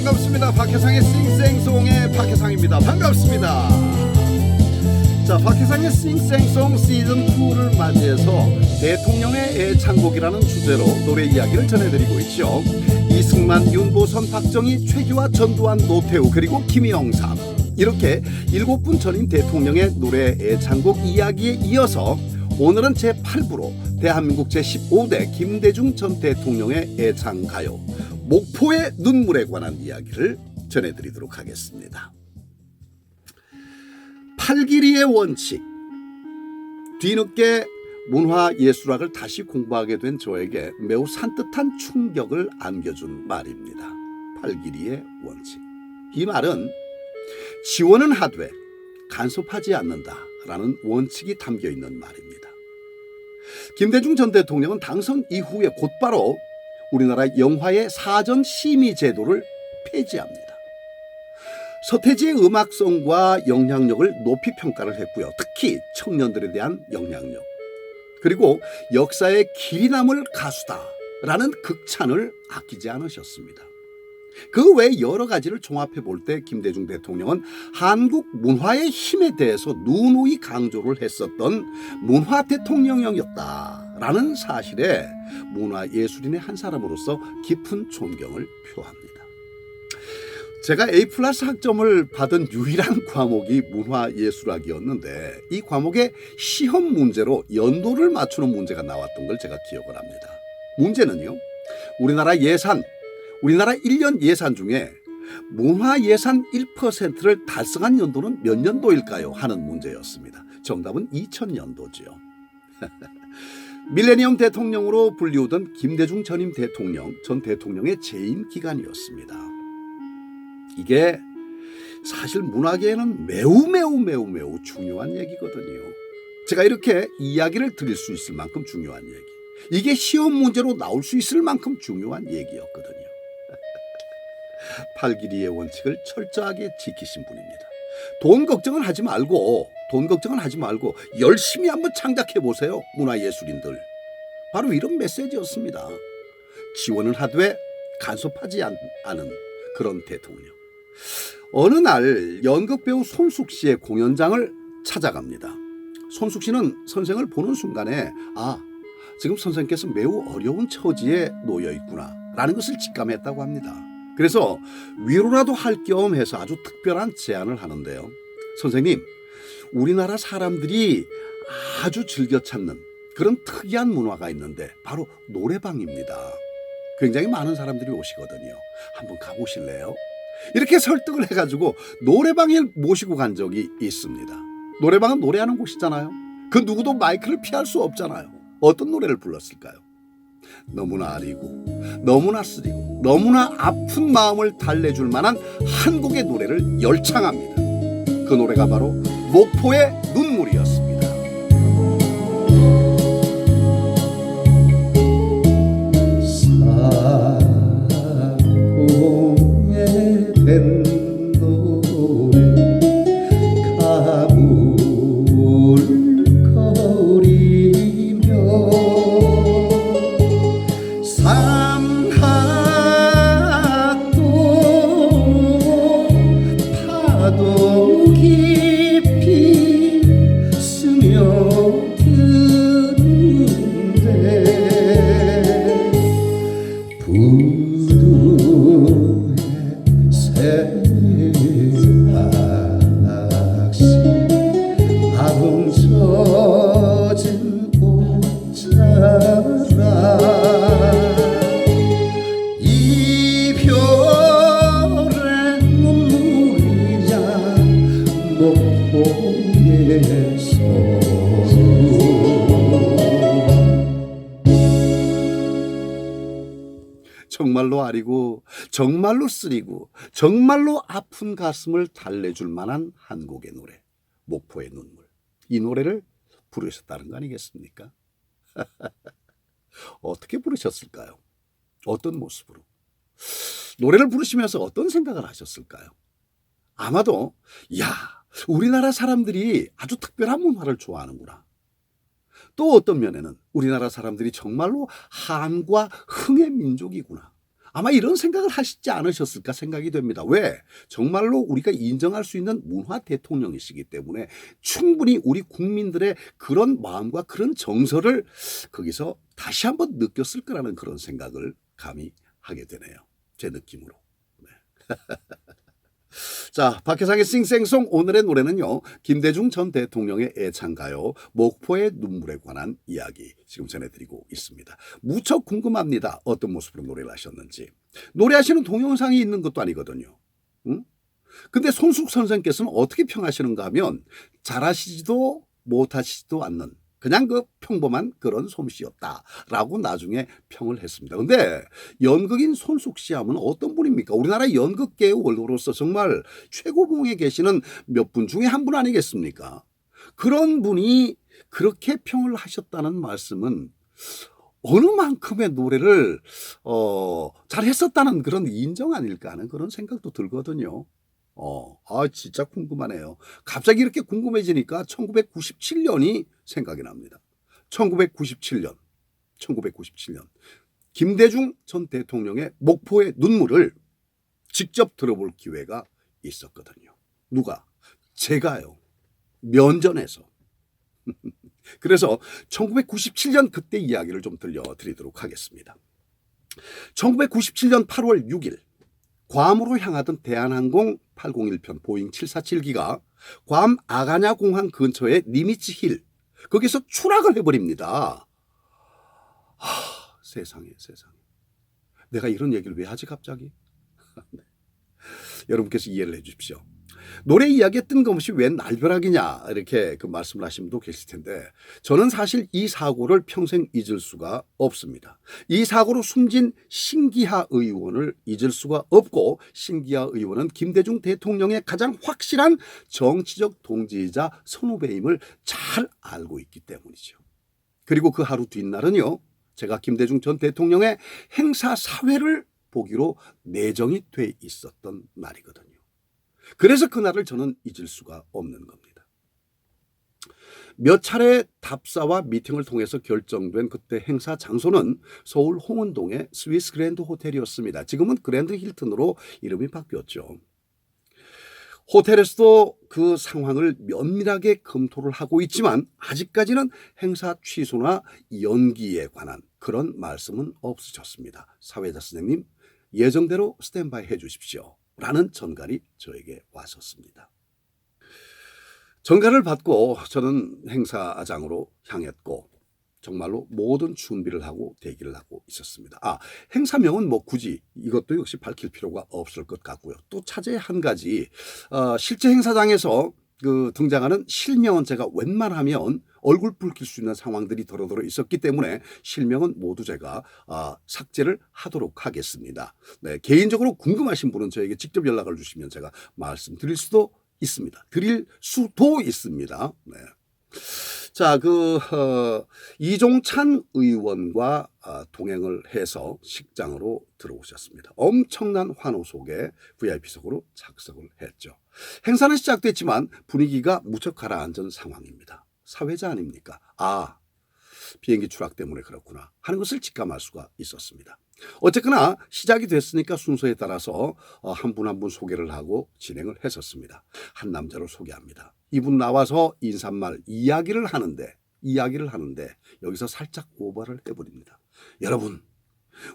반갑습니다. 박혜상의 싱생송의 박혜상입니다. 반갑습니다. 자, 박혜상의 싱생송 시즌2를 맞이해서 대통령의 애창곡이라는 주제로 노래 이야기를 전해드리고 있죠. 이승만, 윤보선, 박정희, 최규하, 전두환, 노태우 그리고 김영삼, 이렇게 7분 전임 대통령의 노래 애창곡 이야기에 이어서 오늘은 제8부로 대한민국 제15대 김대중 전 대통령의 애창가요 목포의 눈물에 관한 이야기를 전해드리도록 하겠습니다. 팔길이의 원칙. 뒤늦게 문화예술학을 다시 공부하게 된 저에게 매우 산뜻한 충격을 안겨준 말입니다. 팔길이의 원칙. 이 말은 지원은 하되 간섭하지 않는다라는 원칙이 담겨있는 말입니다. 김대중 전 대통령은 당선 이후에 곧바로 우리나라 영화의 사전 심의 제도를 폐지합니다. 서태지의 음악성과 영향력을 높이 평가를 했고요. 특히 청년들에 대한 영향력, 그리고 역사의 길이 남을 가수다라는 극찬을 아끼지 않으셨습니다. 그 외 여러 가지를 종합해 볼 때 김대중 대통령은 한국 문화의 힘에 대해서 누누이 강조를 했었던 문화 대통령이었다라는 사실에 문화예술인의 한 사람으로서 깊은 존경을 표합니다. 제가 A+ 학점을 받은 유일한 과목이 문화예술학이었는데 이 과목의 시험 문제로 연도를 맞추는 문제가 나왔던 걸 제가 기억을 합니다. 문제는요, 우리나라 1년 예산 중에 문화예산 1%를 달성한 연도는 몇 년도일까요? 하는 문제였습니다. 정답은 2000년도지요. 밀레니엄 대통령으로 불리우던 김대중 전임 전 대통령의 재임 기간이었습니다. 이게 사실 문화계에는 매우 중요한 얘기거든요. 제가 이렇게 이야기를 드릴 수 있을 만큼 중요한 얘기, 이게 시험 문제로 나올 수 있을 만큼 중요한 얘기였거든요. 팔길이의 원칙을 철저하게 지키신 분입니다. 돈 걱정을 하지 말고 열심히 한번 창작해 보세요, 문화예술인들. 바로 이런 메시지였습니다. 지원을 하되 간섭하지 않은 그런 대통령. 어느 날 연극배우 손숙 씨의 공연장을 찾아갑니다. 손숙 씨는 선생을 보는 순간에 지금 선생께서 매우 어려운 처지에 놓여 있구나 라는 것을 직감했다고 합니다. 그래서 위로라도 할 겸 해서 아주 특별한 제안을 하는데요. 선생님, 우리나라 사람들이 아주 즐겨 찾는 그런 특이한 문화가 있는데 바로 노래방입니다. 굉장히 많은 사람들이 오시거든요. 한번 가보실래요? 이렇게 설득을 해가지고 노래방에 모시고 간 적이 있습니다. 노래방은 노래하는 곳이잖아요. 그 누구도 마이크를 피할 수 없잖아요. 어떤 노래를 불렀을까요? 너무나 아리고 너무나 쓰리고 너무나 아픈 마음을 달래줄 만한 한 곡의 노래를 열창합니다. 그 노래가 바로 목포의 눈물이었습니다. 사공에 된 노래 가물거리며 삼학도 파도 깊이 스며드는데 부두의 새학시 아웅서진 옷자라 이별의 눈물이야 목포에서. 정말로 아리고 정말로 쓰리고 정말로 아픈 가슴을 달래줄 만한 한 곡의 노래, 목포의 눈물. 이 노래를 부르셨다는 거 아니겠습니까? 어떻게 부르셨을까요? 어떤 모습으로? 노래를 부르시면서 어떤 생각을 하셨을까요? 아마도 우리나라 사람들이 아주 특별한 문화를 좋아하는구나. 또 어떤 면에는 우리나라 사람들이 정말로 한과 흥의 민족이구나. 아마 이런 생각을 하시지 않으셨을까 생각이 됩니다. 왜? 정말로 우리가 인정할 수 있는 문화 대통령이시기 때문에 충분히 우리 국민들의 그런 마음과 그런 정서를 거기서 다시 한번 느꼈을 거라는 그런 생각을 감히 하게 되네요. 제 느낌으로. 네. 자, 박혜상의 싱생송 오늘의 노래는요. 김대중 전 대통령의 애창가요. 목포의 눈물에 관한 이야기 지금 전해드리고 있습니다. 무척 궁금합니다. 어떤 모습으로 노래를 하셨는지. 노래하시는 동영상이 있는 것도 아니거든요. 응? 근데 손숙 선생께서는 어떻게 평하시는가 하면 잘하시지도 못하시지도 않는 그냥 그 평범한 그런 솜씨였다라고 나중에 평을 했습니다. 근데 연극인 손숙 씨 하면 어떤 분입니까? 우리나라 연극계의 원로로서 정말 최고봉에 계시는 몇 분 중에 한 분 아니겠습니까? 그런 분이 그렇게 평을 하셨다는 말씀은 어느 만큼의 노래를 잘했었다는 그런 인정 아닐까 하는 그런 생각도 들거든요. 진짜 궁금하네요. 갑자기 이렇게 궁금해지니까 1997년이 생각이 납니다. 1997년. 김대중 전 대통령의 목포의 눈물을 직접 들어볼 기회가 있었거든요. 누가? 제가요. 면전에서. 그래서 1997년 그때 이야기를 좀 들려드리도록 하겠습니다. 1997년 8월 6일 괌으로 향하던 대한항공 801편 보잉 747기가 괌 아가냐 공항 근처의 니미츠 힐 거기서 추락을 해버립니다. 세상에. 내가 이런 얘기를 왜 하지 갑자기? 여러분께서 이해를 해 주십시오. 노래 이야기에 뜬금없이 웬 날벼락이냐 이렇게 그 말씀을 하신 분도 계실 텐데 저는 사실 이 사고를 평생 잊을 수가 없습니다. 이 사고로 숨진 신기하 의원을 잊을 수가 없고 신기하 의원은 김대중 대통령의 가장 확실한 정치적 동지이자 선후배임을 잘 알고 있기 때문이죠. 그리고 그 하루 뒷날은요. 제가 김대중 전 대통령의 행사 사회를 보기로 내정이 돼 있었던 날이거든요. 그래서 그날을 저는 잊을 수가 없는 겁니다. 몇 차례 답사와 미팅을 통해서 결정된 그때 행사 장소는 서울 홍은동의 스위스 그랜드 호텔이었습니다. 지금은 그랜드 힐튼으로 이름이 바뀌었죠. 호텔에서도 그 상황을 면밀하게 검토를 하고 있지만 아직까지는 행사 취소나 연기에 관한 그런 말씀은 없으셨습니다. 사회자 선생님, 예정대로 스탠바이 해 주십시오. 라는 전갈이 저에게 왔었습니다. 전갈을 받고 저는 행사장으로 향했고 정말로 모든 준비를 하고 대기를 하고 있었습니다. 행사명은 뭐 굳이 이것도 역시 밝힐 필요가 없을 것 같고요. 또 차제의 한 가지 실제 행사장에서 그 등장하는 실명은 제가 웬만하면 얼굴 붉힐 수 있는 상황들이 더러더러 있었기 때문에 실명은 모두 제가 삭제를 하도록 하겠습니다. 네, 개인적으로 궁금하신 분은 저에게 직접 연락을 주시면 제가 말씀드릴 수도 있습니다. 네. 자, 이종찬 의원과 동행을 해서 식장으로 들어오셨습니다. 엄청난 환호 속에 VIP석으로 착석을 했죠. 행사는 시작됐지만 분위기가 무척 가라앉은 상황입니다. 사회자 아닙니까? 비행기 추락 때문에 그렇구나 하는 것을 직감할 수가 있었습니다. 어쨌거나 시작이 됐으니까 순서에 따라서 한 분 한 분 소개를 하고 진행을 했었습니다. 한 남자를 소개합니다. 이분 나와서 인사말 이야기를 하는데 여기서 살짝 오버를 해버립니다. 여러분,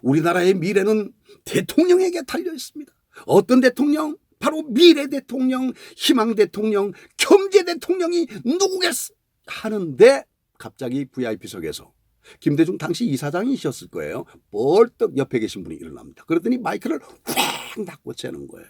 우리나라의 미래는 대통령에게 달려 있습니다. 어떤 대통령? 바로 미래 대통령, 희망 대통령, 경제 대통령이 누구겠어? 하는데 갑자기 VIP석에서 김대중 당시 이사장이셨을 거예요. 벌떡 옆에 계신 분이 일어납니다. 그랬더니 마이크를 휙 닫고 채는 거예요.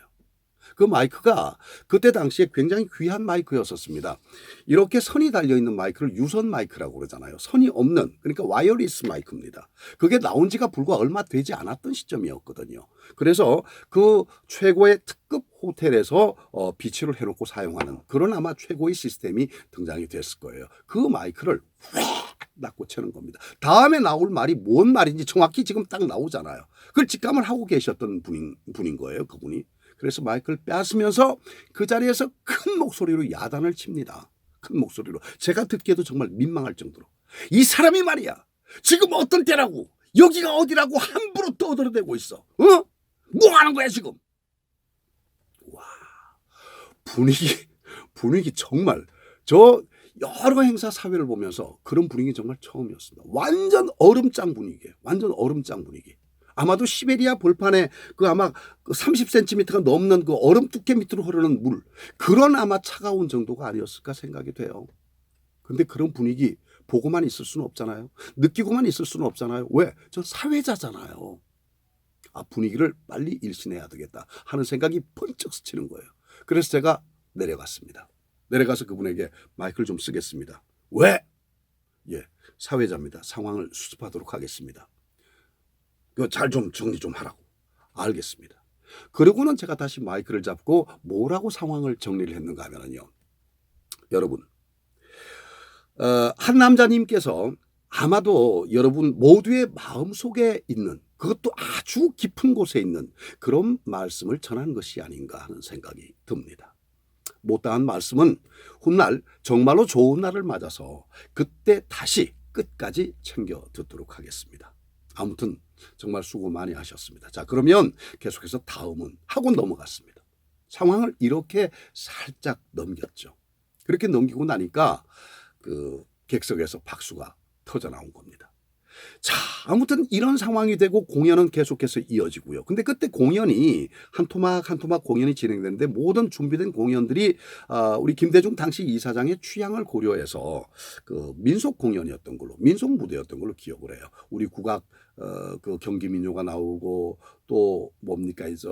그 마이크가 그때 당시에 굉장히 귀한 마이크였었습니다. 이렇게 선이 달려있는 마이크를 유선 마이크라고 그러잖아요. 선이 없는, 그러니까 와이어리스 마이크입니다. 그게 나온 지가 불과 얼마 되지 않았던 시점이었거든요. 그래서 그 최고의 특급 호텔에서 비치를 해놓고 사용하는 그런 아마 최고의 시스템이 등장이 됐을 거예요. 그 마이크를 휙 닫고 채는 겁니다. 다음에 나올 말이 뭔 말인지 정확히 지금 딱 나오잖아요. 그걸 직감을 하고 계셨던 분인 거예요. 그분이. 그래서 마이크를 뺏으면서 그 자리에서 큰 목소리로 야단을 칩니다. 큰 목소리로. 제가 듣기에도 정말 민망할 정도로. 이 사람이 말이야. 지금 어떤 때라고. 여기가 어디라고 함부로 떠들어대고 있어. 어? 뭐 하는 거야 지금? 와, 분위기 정말 저 여러 행사 사회를 보면서 그런 분위기 정말 처음이었습니다. 완전 얼음장 분위기예요. 완전 얼음장 분위기. 아마도 시베리아 벌판에 그 아마 30cm가 넘는 그 얼음 두께 밑으로 흐르는 물, 그런 아마 차가운 정도가 아니었을까 생각이 돼요. 근데 그런 분위기 보고만 있을 수는 없잖아요. 느끼고만 있을 수는 없잖아요. 왜? 전 사회자잖아요. 아, 분위기를 빨리 일신해야 되겠다 하는 생각이 번쩍 스치는 거예요. 그래서 제가 내려갔습니다. 내려가서 그분에게 마이크를 좀 쓰겠습니다. 왜? 예, 사회자입니다. 상황을 수습하도록 하겠습니다. 잘 좀 정리 좀 하라고. 알겠습니다. 그러고는 제가 다시 마이크를 잡고 뭐라고 상황을 정리를 했는가 하면요. 여러분, 한 남자님께서 아마도 여러분 모두의 마음속에 있는, 그것도 아주 깊은 곳에 있는 그런 말씀을 전한 것이 아닌가 하는 생각이 듭니다. 못다한 말씀은 훗날 정말로 좋은 날을 맞아서 그때 다시 끝까지 챙겨 듣도록 하겠습니다. 아무튼 정말 수고 많이 하셨습니다. 자, 그러면 계속해서 다음은 하고 넘어갔습니다. 상황을 이렇게 살짝 넘겼죠. 그렇게 넘기고 나니까 그 객석에서 박수가 터져 나온 겁니다. 자, 아무튼 이런 상황이 되고 공연은 계속해서 이어지고요. 근데 그때 공연이 한 토막 한 토막 공연이 진행되는데 모든 준비된 공연들이 우리 김대중 당시 이사장의 취향을 고려해서 그 민속 공연이었던 걸로, 민속 무대였던 걸로 기억을 해요. 우리 국악 그 경기민요가 나오고 또 뭡니까 이제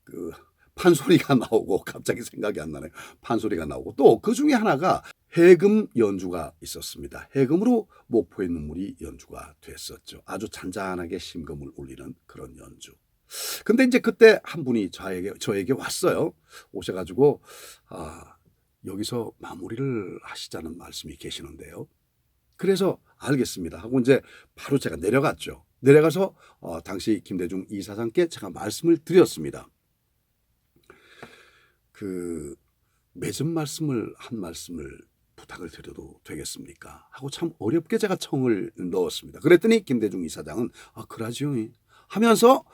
그 판소리가 나오고, 갑자기 생각이 안 나네요. 판소리가 나오고 또 그 중에 하나가 해금 연주가 있었습니다. 해금으로 목포의 눈물이 연주가 됐었죠. 아주 잔잔하게 심금을 울리는 그런 연주. 근데 이제 그때 한 분이 저에게 왔어요. 오셔가지고 여기서 마무리를 하시자는 말씀이 계시는데요. 그래서 알겠습니다 하고 이제 바로 제가 내려갔죠. 내려가서 당시 김대중 이사장께 제가 말씀을 드렸습니다. 그 맺은 말씀을 한 말씀을 부탁을 드려도 되겠습니까? 하고 참 어렵게 제가 청을 넣었습니다. 그랬더니 김대중 이사장은 그러지요 하면서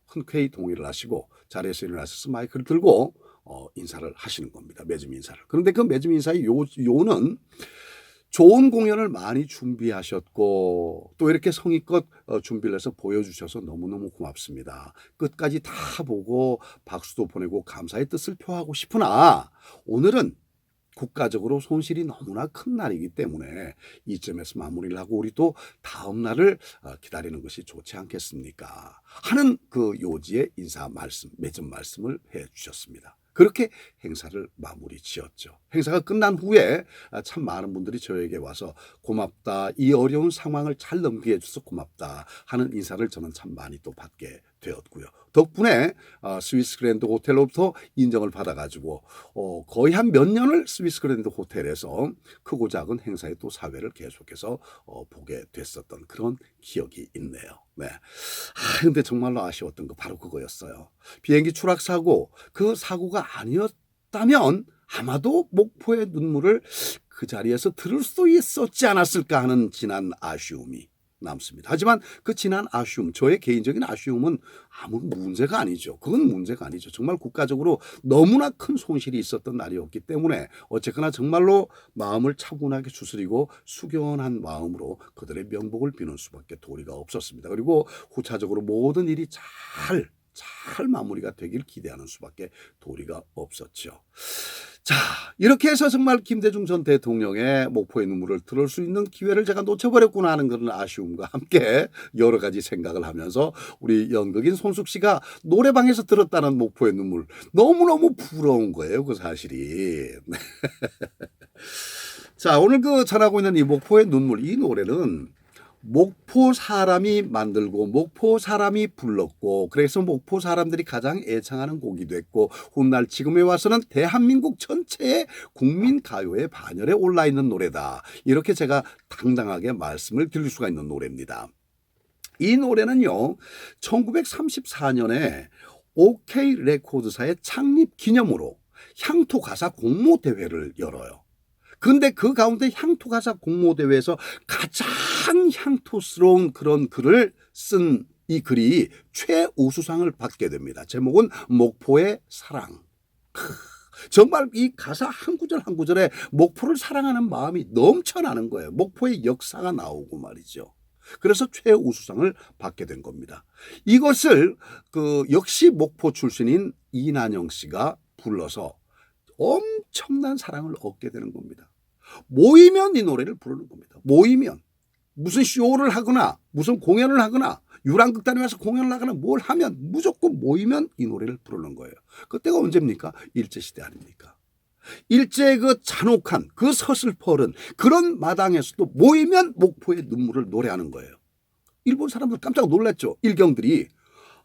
흔쾌히 동의를 하시고 자리에서 일어나셔서 마이크를 들고 인사를 하시는 겁니다. 매점 인사를. 그런데 그 매점 인사의 요는 좋은 공연을 많이 준비하셨고 또 이렇게 성의껏 준비를 해서 보여주셔서 너무너무 고맙습니다. 끝까지 다 보고 박수도 보내고 감사의 뜻을 표하고 싶으나 오늘은 국가적으로 손실이 너무나 큰 날이기 때문에 이쯤에서 마무리를 하고 우리 또 다음 날을 기다리는 것이 좋지 않겠습니까? 하는 그 요지의 인사 말씀, 맺은 말씀을 해주셨습니다. 그렇게 행사를 마무리 지었죠. 행사가 끝난 후에 참 많은 분들이 저에게 와서 고맙다, 이 어려운 상황을 잘 넘기게 해줘서 고맙다 하는 인사를 저는 참 많이 또 받게 되었고요. 덕분에 스위스 그랜드 호텔로부터 인정을 받아가지고 거의 한 몇 년을 스위스 그랜드 호텔에서 크고 작은 행사의 또 사회를 계속해서 보게 됐었던 그런 기억이 있네요. 네. 근데 정말로 아쉬웠던 거 바로 그거였어요. 비행기 추락 사고, 그 사고가 아니었다면 아마도 목포의 눈물을 그 자리에서 들을 수 있었지 않았을까 하는 지난 아쉬움이 남습니다. 하지만 그 지난 아쉬움, 저의 개인적인 아쉬움은 아무 문제가 아니죠. 그건 문제가 아니죠. 정말 국가적으로 너무나 큰 손실이 있었던 날이었기 때문에 어쨌거나 정말로 마음을 차분하게 추스리고 숙연한 마음으로 그들의 명복을 비는 수밖에 도리가 없었습니다. 그리고 후차적으로 모든 일이 잘 마무리가 되길 기대하는 수밖에 도리가 없었죠. 자, 이렇게 해서 정말 김대중 전 대통령의 목포의 눈물을 들을 수 있는 기회를 제가 놓쳐버렸구나 하는 그런 아쉬움과 함께 여러 가지 생각을 하면서 우리 연극인 손숙 씨가 노래방에서 들었다는 목포의 눈물, 너무너무 부러운 거예요, 그 사실이. 자, 오늘 그 전하고 있는 이 목포의 눈물, 이 노래는 목포 사람이 만들고 목포 사람이 불렀고 그래서 목포 사람들이 가장 애창하는 곡이 됐고 훗날 지금에 와서는 대한민국 전체의 국민 가요의 반열에 올라 있는 노래다. 이렇게 제가 당당하게 말씀을 드릴 수가 있는 노래입니다. 이 노래는요, 1934년에 OK 레코드사의 창립 기념으로 향토 가사 공모 대회를 열어요. 근데 그 가운데 향토가사 공모대회에서 가장 향토스러운 그런 글을 쓴 이 글이 최우수상을 받게 됩니다. 제목은 목포의 사랑. 정말 이 가사 한 구절 한 구절에 목포를 사랑하는 마음이 넘쳐나는 거예요. 목포의 역사가 나오고 말이죠. 그래서 최우수상을 받게 된 겁니다. 이것을 역시 목포 출신인 이난영 씨가 불러서 엄청난 사랑을 얻게 되는 겁니다. 모이면 이 노래를 부르는 겁니다. 모이면 무슨 쇼를 하거나 무슨 공연을 하거나 유랑극단에 와서 공연을 하거나 뭘 하면 무조건 모이면 이 노래를 부르는 거예요. 그때가 언제입니까? 일제시대 아닙니까? 일제의 그 잔혹한 그 서슬퍼른 그런 마당에서도 모이면 목포의 눈물을 노래하는 거예요. 일본 사람들 깜짝 놀랐죠. 일경들이.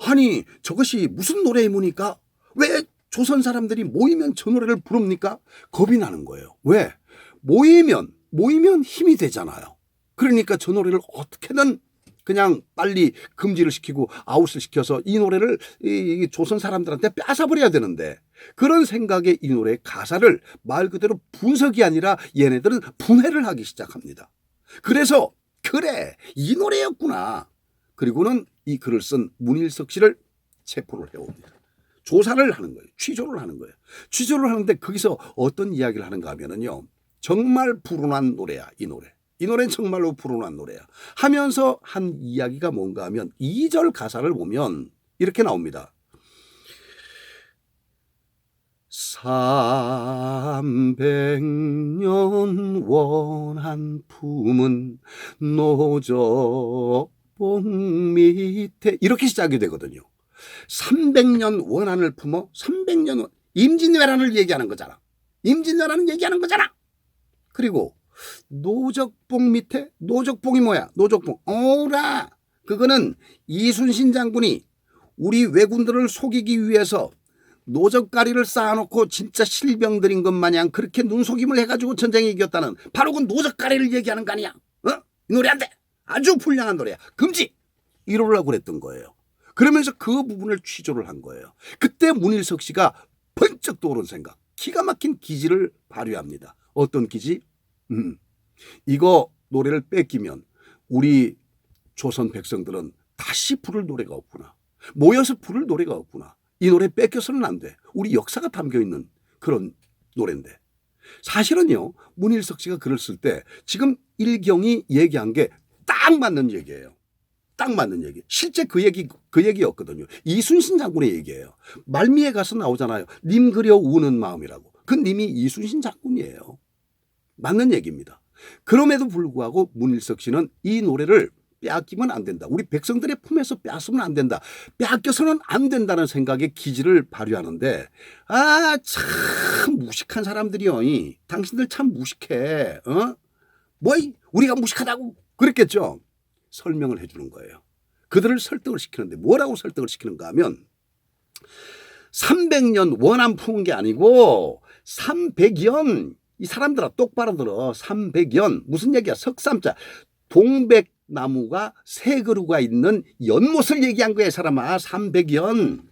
아니 저것이 무슨 노래입니까? 왜 조선 사람들이 모이면 저 노래를 부릅니까? 겁이 나는 거예요. 왜? 모이면 힘이 되잖아요. 그러니까 저 노래를 어떻게든 그냥 빨리 금지를 시키고 아웃을 시켜서 이 노래를 이 조선 사람들한테 뺏어버려야 되는데 그런 생각에 이 노래의 가사를 말 그대로 분석이 아니라 얘네들은 분해를 하기 시작합니다. 그래서 그래 이 노래였구나. 그리고는 이 글을 쓴 문일석 씨를 체포를 해옵니다. 조사를 하는 거예요. 취조를 하는 거예요. 취조를 하는데 거기서 어떤 이야기를 하는가 하면은요. 정말 불운한 노래야 이 노래. 이 노래는 정말로 불운한 노래야. 하면서 한 이야기가 뭔가 하면 2절 가사를 보면 이렇게 나옵니다. 300년 원한 품은 노적봉 밑에 이렇게 시작이 되거든요. 300년 원한을 품어 300년 임진왜란을 얘기하는 거잖아. 임진왜란을 얘기하는 거잖아. 그리고 노적봉 밑에 노적봉이 뭐야? 노적봉. 어라. 그거는 이순신 장군이 우리 왜군들을 속이기 위해서 노적가리를 쌓아놓고 진짜 실병들인 것 마냥 그렇게 눈속임을 해가지고 전쟁에 이겼다는 바로 그 노적가리를 얘기하는 거 아니야? 이 노래 안 돼. 아주 불량한 노래야. 금지. 이러려고 그랬던 거예요. 그러면서 그 부분을 취조를 한 거예요. 그때 문일석 씨가 번쩍 떠오른 생각. 기가 막힌 기지를 발휘합니다. 어떤 기지? 이거 노래를 뺏기면 우리 조선 백성들은 다시 부를 노래가 없구나. 모여서 부를 노래가 없구나. 이 노래 뺏겨서는 안 돼. 우리 역사가 담겨있는 그런 노래인데. 사실은요. 문일석 씨가 글을 쓸 때 지금 일경이 얘기한 게 딱 맞는 얘기예요. 딱 맞는 얘기. 실제 그 얘기였거든요. 이순신 장군의 얘기예요. 말미에 가서 나오잖아요. 님 그려 우는 마음이라고. 그 님이 이순신 장군이에요. 맞는 얘기입니다. 그럼에도 불구하고 문일석 씨는 이 노래를 빼앗기면 안 된다. 우리 백성들의 품에서 빼앗으면 안 된다. 빼앗겨서는 안 된다는 생각에 기지를 발휘하는데 참 무식한 사람들이요. 당신들 참 무식해. 뭐 우리가 무식하다고 그랬겠죠. 설명을 해주는 거예요. 그들을 설득을 시키는데 뭐라고 설득을 시키는가 하면 300년 원한 품은 게 아니고 300연 이 사람들아 똑바로 들어. 300연 무슨 얘기야? 석삼자 동백나무가 세 그루가 있는 연못을 얘기한 거야. 사람아. 300연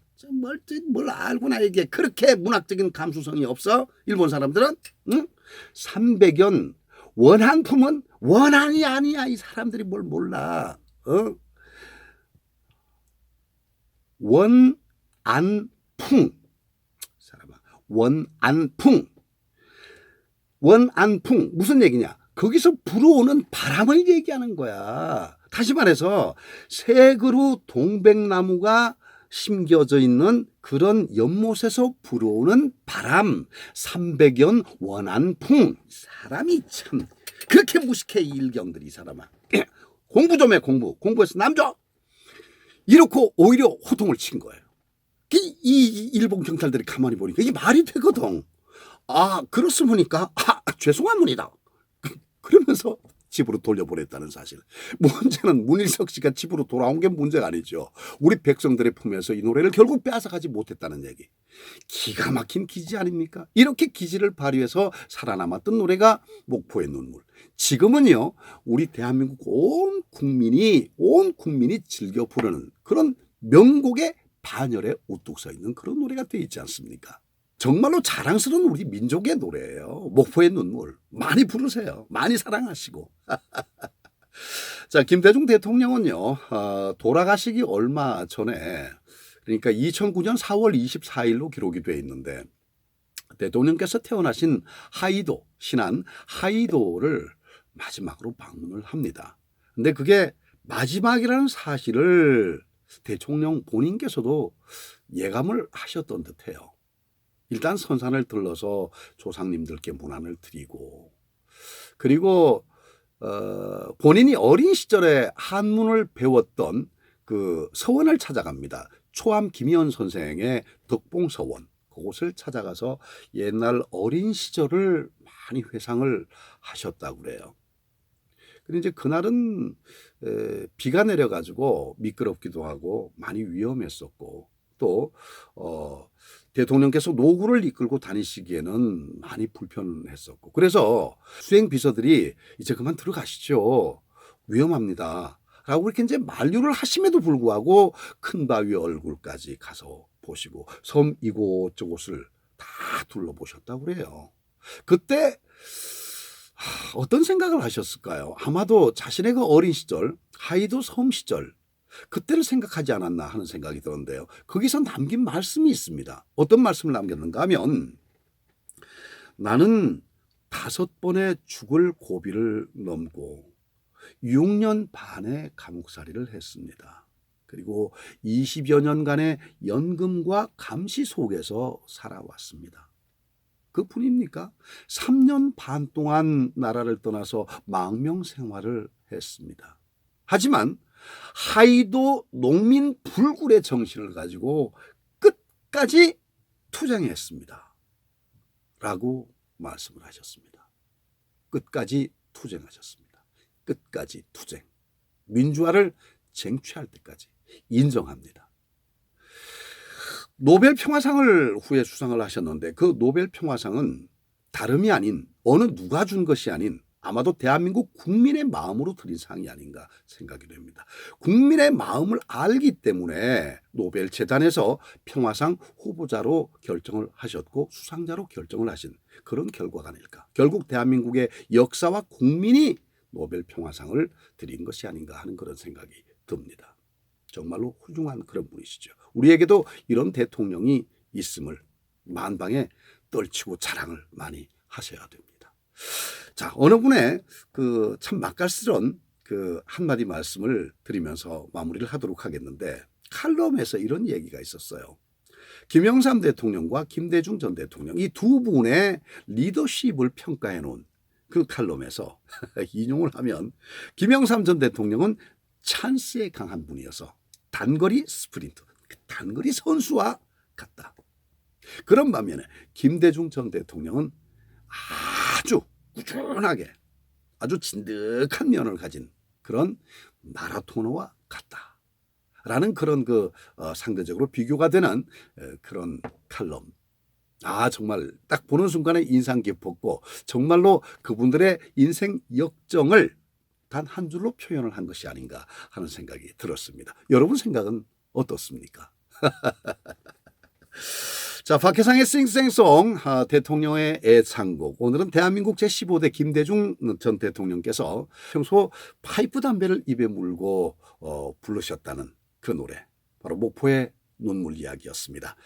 뭘 알고나 얘기해. 그렇게 문학적인 감수성이 없어? 일본 사람들은? 응? 300연 원한 품은 원한이 아니야. 이 사람들이 뭘 몰라. 원안풍 사람아. 원안풍 무슨 얘기냐? 거기서 불어오는 바람을 얘기하는 거야. 다시 말해서 세 그루 동백나무가 심겨져 있는 그런 연못에서 불어오는 바람. 300연 원안풍. 사람이 참 그렇게 무식해. 이 일경들이. 이 사람아. 공부 좀 해. 공부해서 남 줘. 이렇게 오히려 호통을 친 거예요. 이 일본 경찰들이 가만히 보니까 이게 말이 되거든. 그렇습니까? 죄송합니다. 그러면서 집으로 돌려보냈다는 사실. 문제는 문일석 씨가 집으로 돌아온 게 문제가 아니죠. 우리 백성들의 품에서 이 노래를 결국 빼앗아가지 못했다는 얘기. 기가 막힌 기지 아닙니까? 이렇게 기지를 발휘해서 살아남았던 노래가 목포의 눈물. 지금은요. 우리 대한민국 온 국민이 즐겨 부르는 그런 명곡의 반열에 우뚝 서 있는 그런 노래가 되어 있지 않습니까? 정말로 자랑스러운 우리 민족의 노래예요. 목포의 눈물. 많이 부르세요. 많이 사랑하시고. 자, 김대중 대통령은요, 돌아가시기 얼마 전에, 그러니까 2009년 4월 24일로 기록이 되어 있는데, 대통령께서 태어나신 하이도, 신안 하이도를 마지막으로 방문을 합니다. 근데 그게 마지막이라는 사실을 대통령 본인께서도 예감을 하셨던 듯해요. 일단 선산을 들러서 조상님들께 문안을 드리고, 그리고 본인이 어린 시절에 한문을 배웠던 그 서원을 찾아갑니다. 초암 김희연 선생의 덕봉서원, 그곳을 찾아가서 옛날 어린 시절을 많이 회상을 하셨다고 그래요. 근데 이제 그날은 비가 내려가지고 미끄럽기도 하고 많이 위험했었고, 또 대통령께서 노구를 이끌고 다니시기에는 많이 불편했었고, 그래서 수행 비서들이 이제 그만 들어가시죠, 위험합니다 라고 이렇게 이제 만류를 하심에도 불구하고 큰 바위 얼굴까지 가서 보시고 섬 이곳저곳을 다 둘러보셨다고 그래요. 그때 어떤 생각을 하셨을까요? 아마도 자신의 그 어린 시절, 하이도 섬 시절, 그때를 생각하지 않았나 하는 생각이 드는데요. 거기서 남긴 말씀이 있습니다. 어떤 말씀을 남겼는가 하면, 나는 5번의 죽을 고비를 넘고 6년 반의 감옥살이를 했습니다. 그리고 20여 년간의 연금과 감시 속에서 살아왔습니다. 그뿐입니까? 3년 반 동안 나라를 떠나서 망명 생활을 했습니다. 하지만 하이도 농민 불굴의 정신을 가지고 끝까지 투쟁했습니다 라고 말씀을 하셨습니다. 끝까지 투쟁하셨습니다. 끝까지 투쟁. 민주화를 쟁취할 때까지 인정합니다. 노벨 평화상을 후에 수상을 하셨는데, 그 노벨 평화상은 다름이 아닌, 어느 누가 준 것이 아닌 아마도 대한민국 국민의 마음으로 드린 상이 아닌가 생각이 됩니다. 국민의 마음을 알기 때문에 노벨 재단에서 평화상 후보자로 결정을 하셨고 수상자로 결정을 하신 그런 결과가 아닐까. 결국 대한민국의 역사와 국민이 노벨 평화상을 드린 것이 아닌가 하는 그런 생각이 듭니다. 정말로 훌륭한 그런 분이시죠. 우리에게도 이런 대통령이 있음을 만방에 떨치고 자랑을 많이 하셔야 됩니다. 자, 어느 분의 그 참 맛깔스러운 그 한마디 말씀을 드리면서 마무리를 하도록 하겠는데, 칼럼에서 이런 얘기가 있었어요. 김영삼 대통령과 김대중 전 대통령, 이 두 분의 리더십을 평가해 놓은 그 칼럼에서 인용을 하면, 김영삼 전 대통령은 찬스에 강한 분이어서 단거리 스프린트, 단거리 선수와 같다. 그런 반면에 김대중 전 대통령은 아주 꾸준하게 아주 진득한 면을 가진 그런 마라토너와 같다라는 그런 그 상대적으로 비교가 되는 그런 칼럼. 정말 딱 보는 순간에 인상 깊었고, 정말로 그분들의 인생 역정을 단 한 줄로 표현을 한 것이 아닌가 하는 생각이 들었습니다. 여러분 생각은 어떻습니까? 자, 박혜상의 싱생송, 대통령의 애창곡. 오늘은 대한민국 제15대 김대중 전 대통령께서 평소 파이프 담배를 입에 물고 부르셨다는 그 노래, 바로 목포의 눈물 이야기였습니다.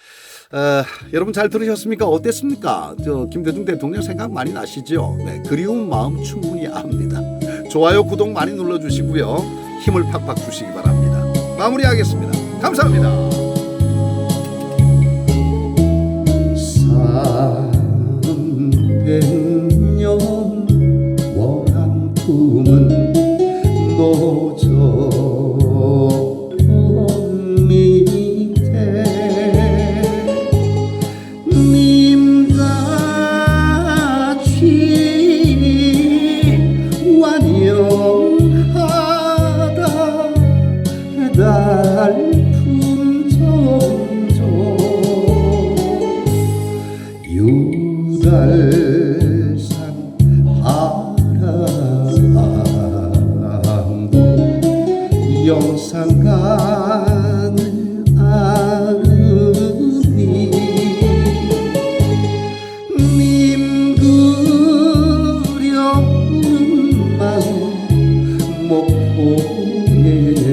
여러분 잘 들으셨습니까? 어땠습니까? 김대중 대통령 생각 많이 나시죠? 네, 그리운 마음 충분히 압니다. 좋아요, 구독 많이 눌러주시고요. 힘을 팍팍 주시기 바랍니다. 마무리하겠습니다. 감사합니다. 300년 원한 품은 노저 밑에 님같이 완영하다 달품 점점 유달산 바람도 영산간을 아르니 네.